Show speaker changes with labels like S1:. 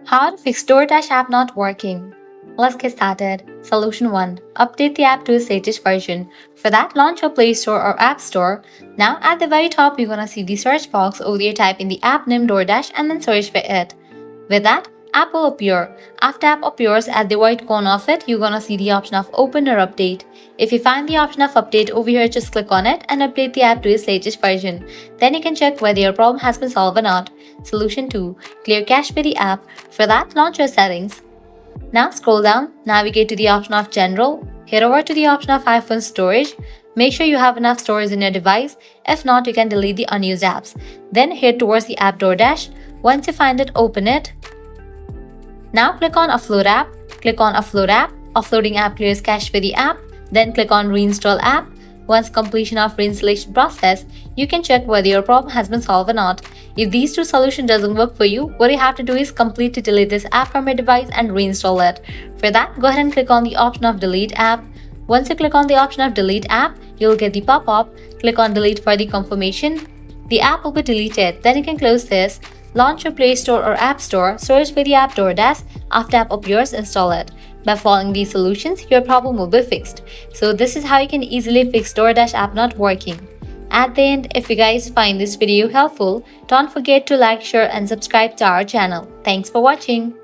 S1: How to fix Doordash app not working. Let's get started. Solution 1. Update the app to its latest version. For that, launch your Play Store or App Store. Now at the very top, you're gonna see the search box. Over there, type in the app name Doordash and then search for it. With that, app will appear. After app appears, at the right corner of it, you're gonna see the option of open or update. If you find the option of update over here, just click on it and update the app to its latest version. Then you can check whether your problem has been solved or not. Solution 2. Clear cache for the app. For that, launch your settings. Now scroll down, navigate to the option of General, head over to the option of iPhone storage. Make sure you have enough storage in your device. If not, you can delete the unused apps. Then head towards the app Doordash. Once you find it, open it. Now click on Offload app. Click on Offload app. Offloading app clears cache for the app. Then click on Reinstall app. Once completion of reinstallation process, you can check whether your problem has been solved or not. If these two solutions doesn't work for you, what you have to do is completely delete this app from your device and reinstall it. For that, go ahead and click on the option of Delete app. Once you click on the option of Delete app, you'll get the pop-up. Click on Delete for the confirmation. The app will be deleted. Then you can close this. Launch your Play Store or App Store, search for the app Doordash. After app appears, install it. By following these solutions, your problem will be fixed. So this is how you can easily fix Doordash app not working. At the end, if you guys find this video helpful, don't forget to like, share and subscribe to our channel. Thanks for watching.